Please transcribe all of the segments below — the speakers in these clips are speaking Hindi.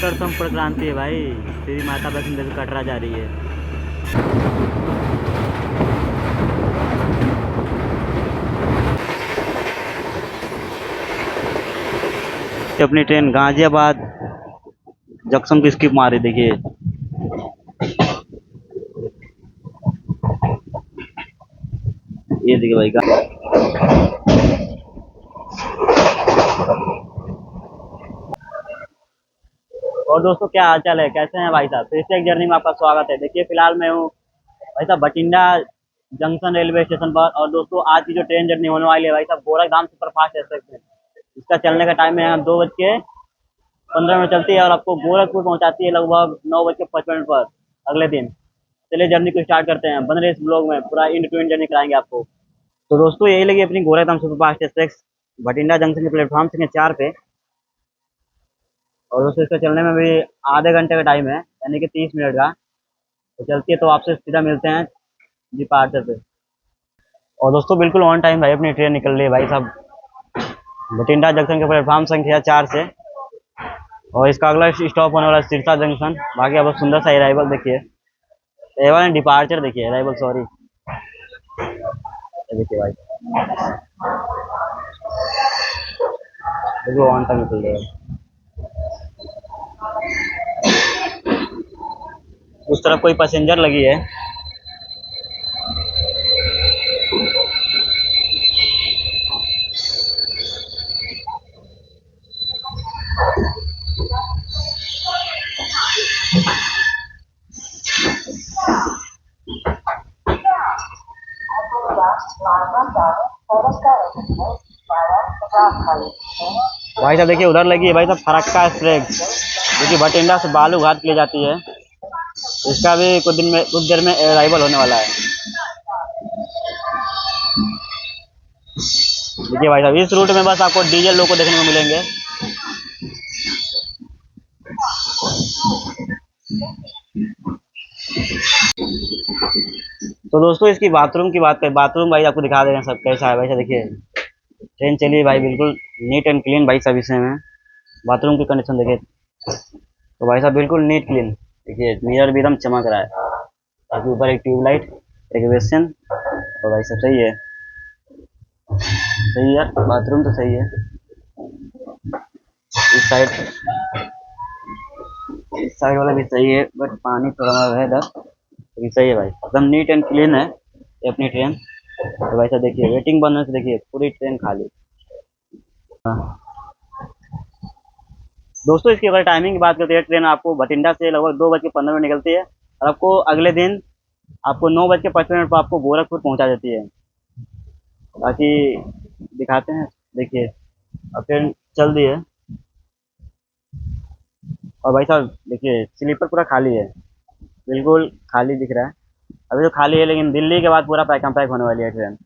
मकर संक्रांति है भाई। श्री माता वैष्णो देवी कटरा जा रही है। अपनी ट्रेन गाजियाबाद जंक्शन की स्किप मारी, देखिए। ये देखिए भाई। और दोस्तों, क्या हाल चाल है, कैसे हैं भाई साहब? फिर से एक जर्नी में आपका स्वागत है। देखिए, फिलहाल मैं हूँ भाई साहब बठिंडा जंक्शन रेलवे स्टेशन पर। और दोस्तों, आज की जो ट्रेन जर्नी होने वाली है भाई साहब, गोरखधाम सुपरफास्ट एक्सप्रेस। इसका चलने का टाइम है 2:15 में चलती है और आपको गोरखपुर पहुंचाती है लगभग 9:55 पर अगले दिन। चलिए जर्नी को स्टार्ट करते हैं। बन रहे इस ब्लॉग में पूरा इंड टू इंड जर्नी कराएंगे आपको। तो दोस्तों, यही लगी अपनी Gorakhdham superfast express Bathinda junction के प्लेटफॉर्म संख्या 4 पे। और दोस्तों, इसका चलने में भी आधे घंटे का टाइम है, यानी कि 30 मिनट का। तो चलती है, तो आपसे सीधा मिलते हैं डिपार्चर पे। और दोस्तों, बिल्कुल ऑन टाइम भाई अपनी ट्रेन निकल रही है भाई साहब बठिंडा जंक्शन के प्लेटफॉर्म संख्या 4 से। और इसका अगला स्टॉप होने वाला है सिरसा जंक्शन। बाकी आप सुंदर सा अराइवल देखिए, अराइवल डिपार्चर देखिए, अराइवल सॉरी, देखिए भाई बिल्कुल ऑन टाइम निकल रही है। उस तरफ कोई पैसेंजर लगी है। भाई साहब देखिए, उधर लगी है भाई साहब फरक्का एक्सप्रेस, जो कि बठिंडा से बालू घाट के लिए जाती है। इसका भी कुछ देर में अराइवल होने वाला है। देखिए भाई साहब, इस रूट में बस आपको डीजल लोग को देखने को मिलेंगे। तो दोस्तों, इसकी बाथरूम की बात करें, बाथरूम भाई आपको दिखा दे रहे हैं सब कैसा है भाई साहब। देखिए, ट्रेन चली भाई बिल्कुल नीट एंड क्लीन भाई साहब। इसमें बाथरूम की कंडीशन देखिए, तो भाई साहब बिल्कुल नीट क्लीन। देखिए, मिरर भी एकदम चमक रहा है। बाकी ऊपर एक ट्यूबलाइट, एक बेसिन, तो भाई साहब सही है, सही है। बाथरूम तो सही है। इस साइड, इस साइड वाला भी सही है, बट पानी थोड़ा है इधर, लेकिन सही है भाई, एकदम नीट एंड क्लीन है ये अपनी ट्रेन। तो भाई साहब देखिए, वेटिंग बनने से देखिए पूरी ट्रेन खाली। हाँ। दोस्तों, इसकी अगर टाइमिंग की बात करते हैं, ट्रेन आपको बठिंडा से लगभग 2:15 में निकलती है और आपको अगले दिन आपको 9:55 पर आपको गोरखपुर पहुंचा देती है। बाकी दिखाते हैं, देखिए अब ट्रेन चल दी है। और भाई साहब देखिए, स्लीपर पूरा खाली है, बिल्कुल खाली दिख रहा है। अभी तो खाली है, लेकिन दिल्ली के बाद पूरा पैकम पैक होने वाली है ट्रेन।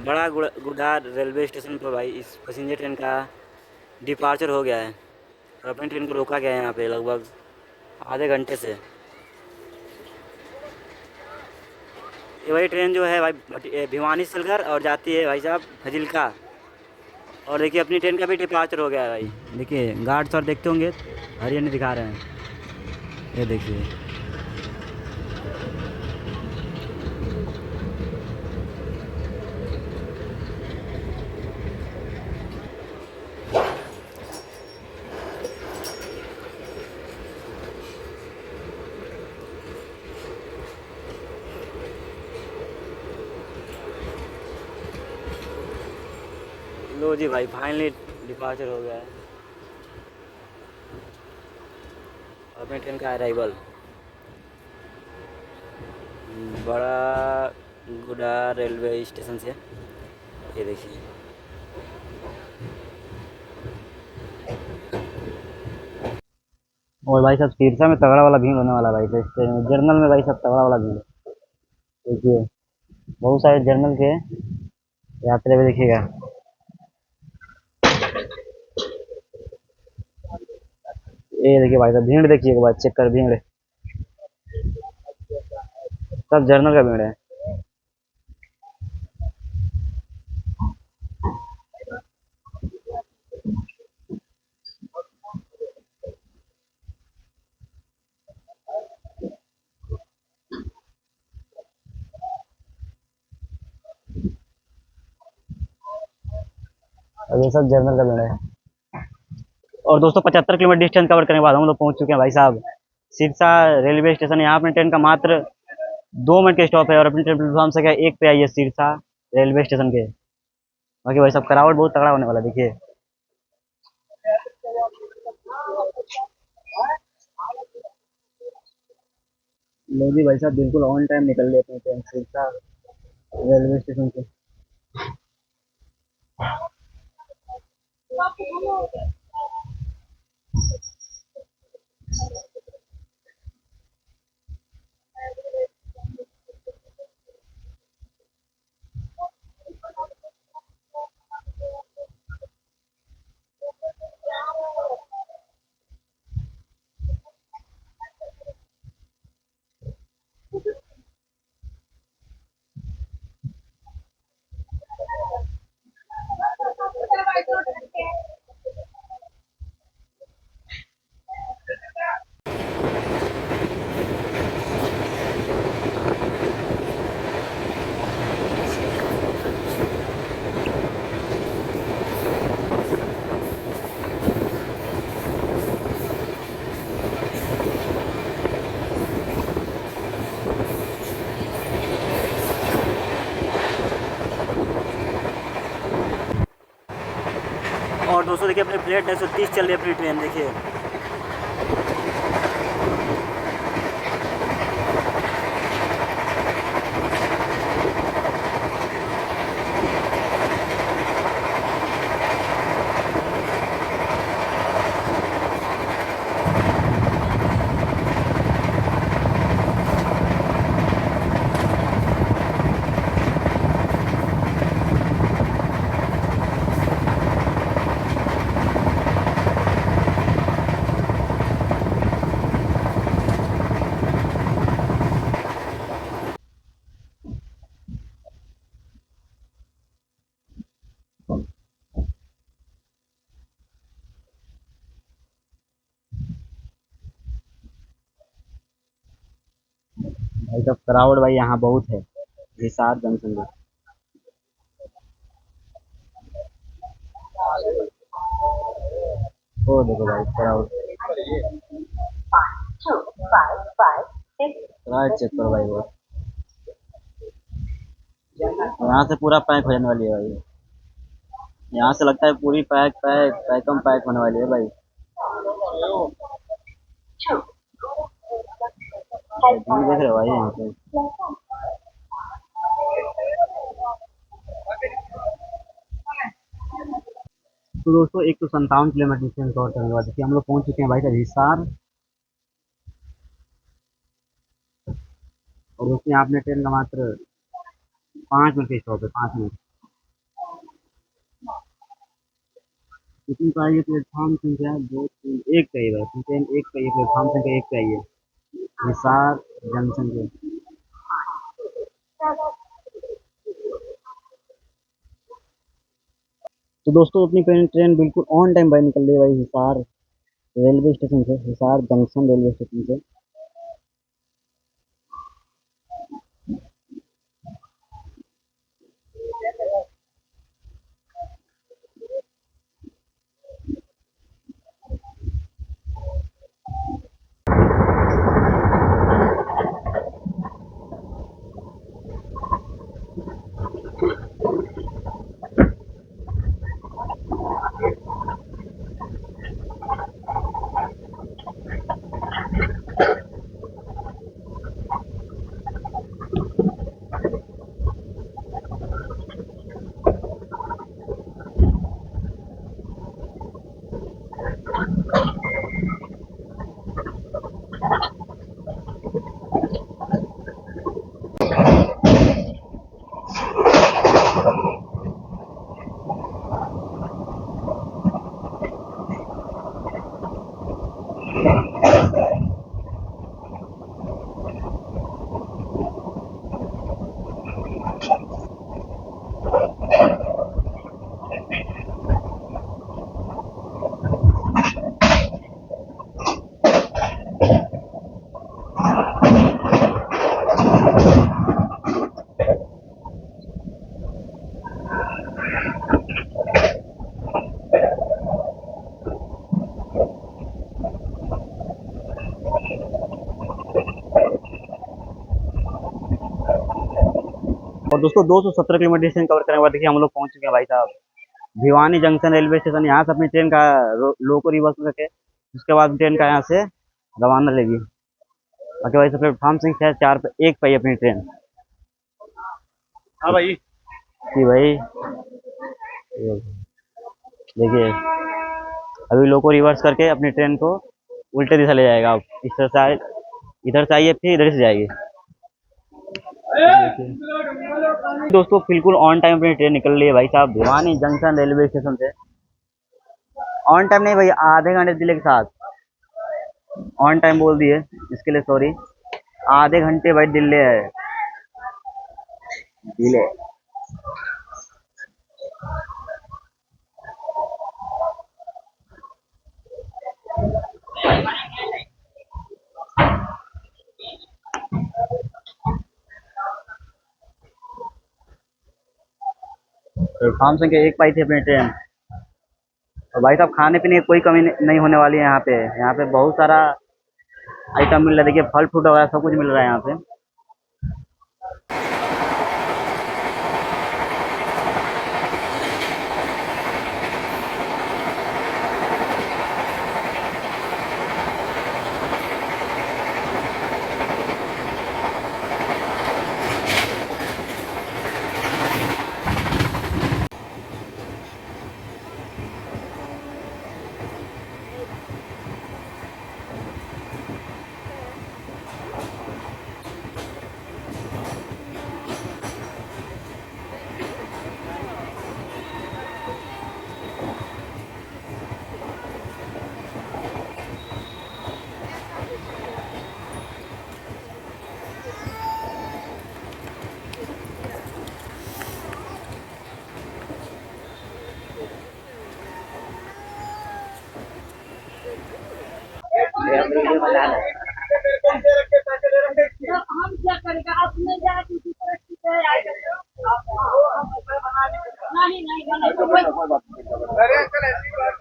बड़ा गुडार रेलवे स्टेशन पर भाई इस पैसेंजर ट्रेन का डिपार्चर हो गया है। और अपनी ट्रेन को रोका गया है यहाँ पे लगभग आधे घंटे से। ये भाई ट्रेन जो है भाई भिवानी से चलकर और जाती है भाई साहब फजिल्का। और देखिए, अपनी ट्रेन का भी डिपार्चर हो गया है भाई। देखिए, गार्ड्स और देखते होंगे हरियाणा दिखा रहे हैं, ये देखिए। लो जी भाई, फाइनली डिपार्चर हो गया है। अपने ट्रेन का अराइवल बड़ा गुडा रेलवे स्टेशन से। ये देखिए, और भाई साहब सिरसा में तगड़ा वाला भीड़ होने वाला है भाई साहब, जर्नल में भाई साहब तगड़ा वाला भीड़ है। देखिए, बहुत सारे जर्नल के यात्री भी देखिएगा। ये देखिए भाई साहब, भीड़ देखिए एक बार, चेक कर भीड़, सब जर्नल का भीड़ है। और ये सब जर्नल का भीड़ है। और दोस्तों 75 किलोमीटर डिस्टेंस कवर करने के बाद हम लोग पहुंच चुके हैं भाई साहब सिरसा रेलवे स्टेशन। यहाँ अपने ट्रेन का मात्र 2 मिनट का स्टॉप है, और अपनी ट्रेन प्लेटफॉर्म से क्या एक पे आई है सिरसा रेलवे स्टेशन के। बाकी भाई साहब करावट बहुत तगड़ा होने वाला है, देखिए। लोग भी भाई साहब बिल्कुल ऑन टाइम निकल लेते हैं ट्रेन सिरसा रेलवे स्टेशन से। और दोस्तों देखिए, अपनी प्लेट 130 चल रही है अपनी ट्रेन, देखिए। भाई साहब क्राउड भाई यहाँ बहुत है हिसार जंक्शन में। वो देखो भाई क्राउड, क्राउड चेक करो भाई। वो यहाँ से पूरा पैक हो जाने वाली है भाई। यहाँ से लगता है पूरी पैक पैक पैकम पैक होने वाली है भाई। भीड़ देख रहे हो भाई यहाँ पे। तो दोस्तों 157 किलोमीटर डिस्टेंस कवर करने के बाद देखिए हम लोग पहुंच चुके हैं भाई साहब हिसार। और दोस्तों यहाँ अपने ट्रेन का मात्र 5 मिनट का स्टॉप है, 5 मिनट। कितनी का ये प्लेटफॉर्म संख्या 2 3 1 का ही है, ट्रेन एक का ये प्लेटफॉर्म संख्या एक का ही है हिसार जंक्शन के। तो दोस्तों अपनी ट्रेन ट्रेन बिल्कुल ऑन टाइम भाई निकल रही है भाई हिसार रेलवे स्टेशन से, हिसार जंक्शन रेलवे स्टेशन से। और दोस्तों 217 किलोमीटर डिस्टेंस कवर करने के बाद देखिए हम लोग पहुंच चुके हैं भाई साहब भिवानी जंक्शन रेलवे स्टेशन। यहाँ से अपनी ट्रेन का लोको रिवर्स करके उसके बाद ट्रेन का यहाँ से रवाना लेगी। बाकी भाई साहब प्लेटफॉर्म संख्या 4 पे 1 पे ही अपनी ट्रेन। हाँ भाई जी भाई देखिए अभी लोको रिवर्स करके अपनी ट्रेन को उल्टे दिशा ले जाएगा। अब इस तरह से इधर से आइए फिर इधर से जाएगी। दोस्तों बिल्कुल ऑन टाइम अपनी ट्रेन निकल रही है भाई साहब भिवानी जंक्शन रेलवे स्टेशन से। ऑन टाइम नहीं भाई, आधे घंटे डिले के साथ। ऑन टाइम बोल दिए इसके लिए सॉरी, आधे घंटे भाई डिले है। डिले प्लेटफॉर्म संख्या 1 पाई थी अपनी ट्रेन। और भाई साहब खाने पीने की कोई कमी नहीं होने वाली है यहाँ पे। यहाँ पे बहुत सारा आइटम मिल रहा है, देखिए फल फ्रूट वगैरह सब कुछ मिल रहा है यहाँ पे। हम क्या करेगा अपने जाए किसी तरह से आएगा नहीं नहीं नहीं अरे अंकल ऐसी बात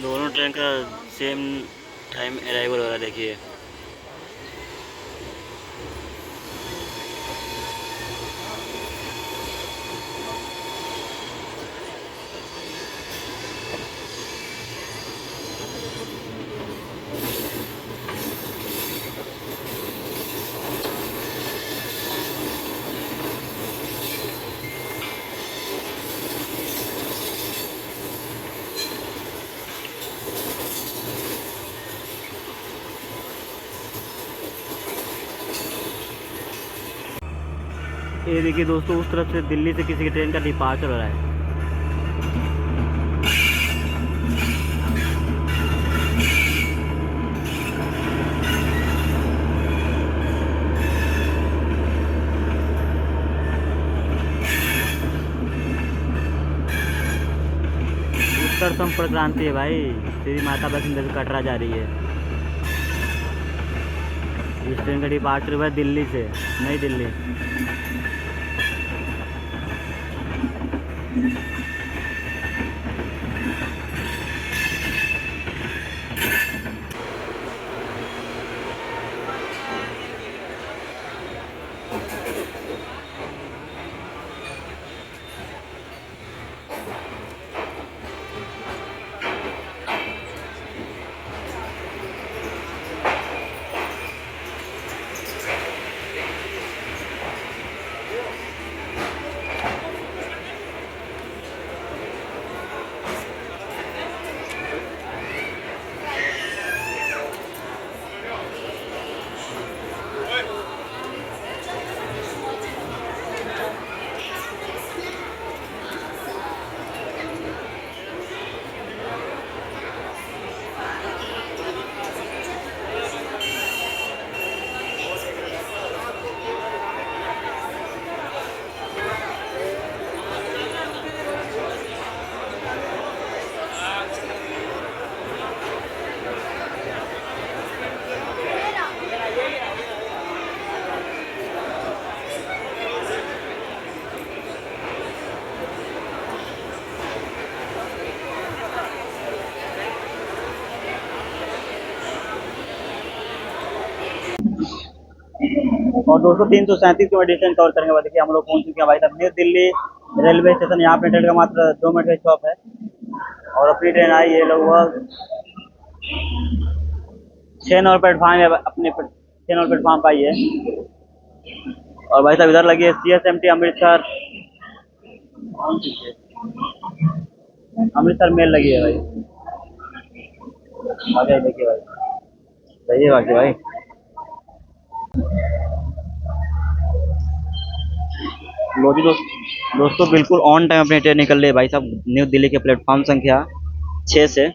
दोनों ट्रेन का सेम टाइम अराइवल हो रहा है देखिए। ये देखिए दोस्तों, उस तरफ से दिल्ली से किसी की ट्रेन का डिपार्चर हो रहा है। उत्तर संपर्क क्रांति है भाई, श्री माता वैष्णो देवी कटरा जा रही है। इस ट्रेन का डिपार्चर हुआ है दिल्ली से, नई दिल्ली। और 237 की डिस्टेंस कवर करेंगे। देखिए हम लोग पहुंच चुके हैं भाई साहब न्यू दिल्ली रेलवे स्टेशन। यहाँ पे ट्रेन का मात्र 2 मिनट का स्टॉप है और अपनी ट्रेन आई है लगभग 6 नंबर प्लेटफार्म है, अपने 6 नंबर प्लेटफार्म पर आई है। और भाई साहब इधर लगी है CSMT अमृतसर, अमृतसर मेल लगी है भाई। आगे देखिए भाई, सही है बाकी भाई। लो जी दोस्तों बिल्कुल ऑन टाइम अपनी ट्रेन निकल रही है भाई साहब न्यू दिल्ली के प्लेटफॉर्म संख्या 6 से।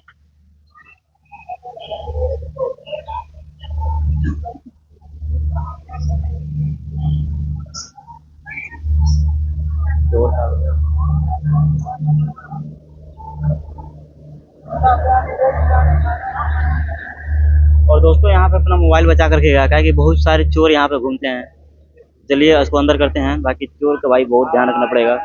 और दोस्तों यहाँ पे अपना मोबाइल बचा करके गया, क्या है कि बहुत सारे चोर यहाँ पे घूमते हैं। चलिए उसको अंदर करते हैं, बाकी चोर का भाई बहुत ध्यान रखना पड़ेगा।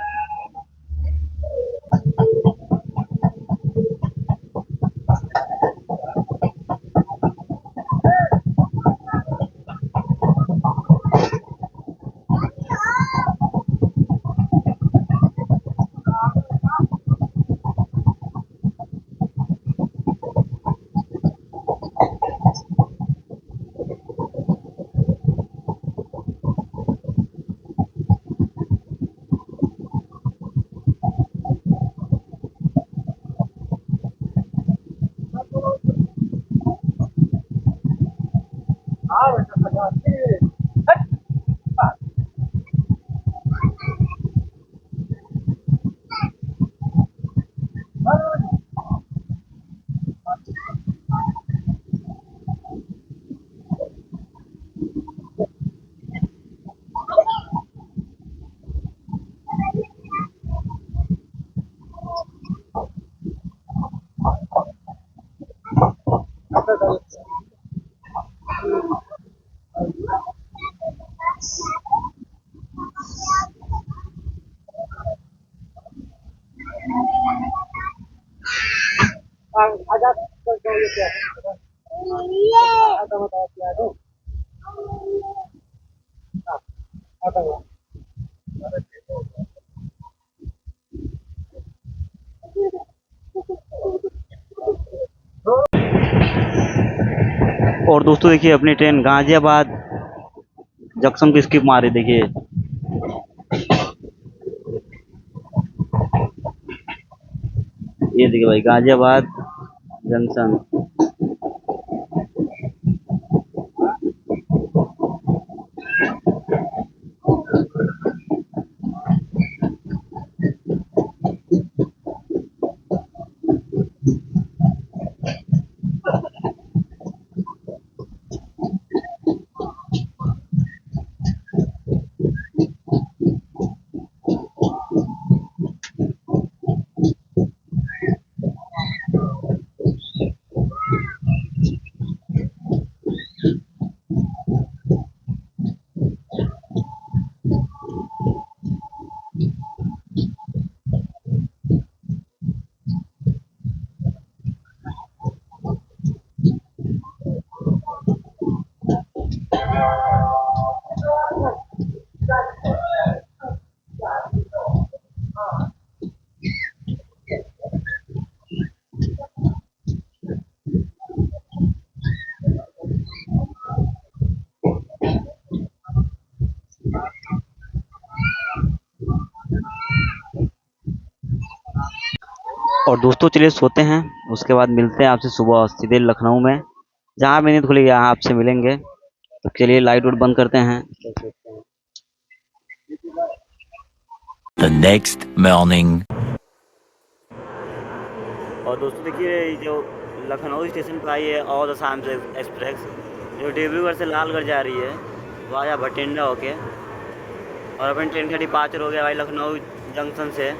और दोस्तों देखिए अपनी ट्रेन गाजियाबाद जंक्शन को स्किप मारी। देखिए ये देखिए भाई गाजियाबाद जंक्शन। और दोस्तों चलिए सोते हैं, उसके बाद मिलते हैं आपसे सुबह सीधे लखनऊ में, जहाँ भी नींद खुलेगी यहाँ आपसे मिलेंगे। तो चलिए लाइट वाइट बंद करते हैं। The next morning. और दोस्तों देखिए ये जो लखनऊ स्टेशन पर आई है और आसाम से एक्सप्रेस जो डिब्रूगढ़ से लालगढ़ जा रही है वाया भटिंडा होके, और अपनी ट्रेन का डिपार्चर हो गया भाई लखनऊ जंक्शन से।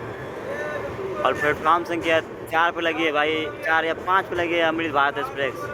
और प्लेटफॉर्म संख्या 4 पे लगी है भाई, 4 या 5 पे लगी है अमृत भारत एक्सप्रेस।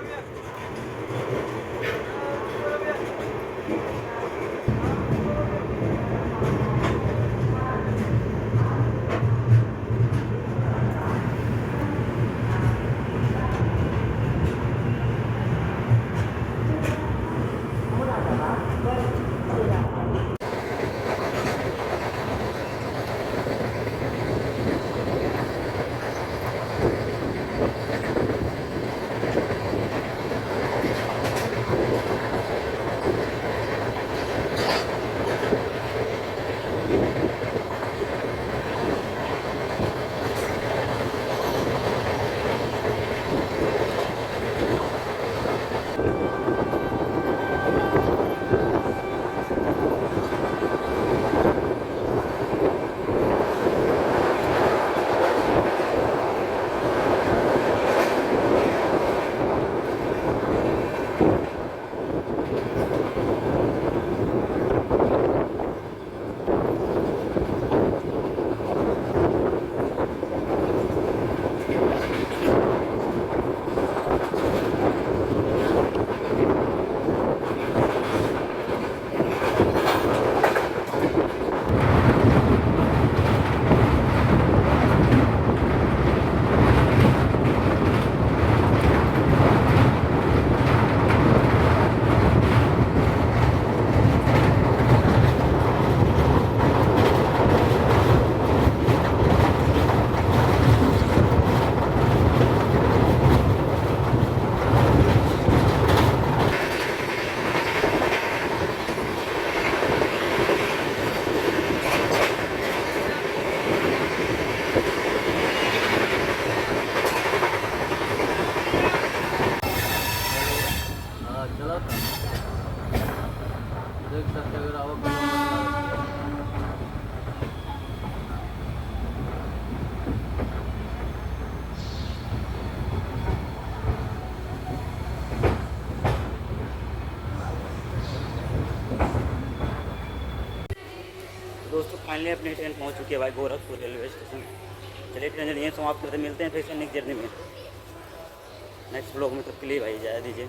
दोस्तों फाइनली अपनी ट्रेन पहुंच चुकी है भाई गोरखपुर रेलवे स्टेशन। चलिए ट्रेन जर्नी समाप्त करते, मिलते हैं फिर से नेक्स्ट जर्नी में, नेक्स्ट ब्लॉग में। तब के लिए भाई इजाज़त दीजिए।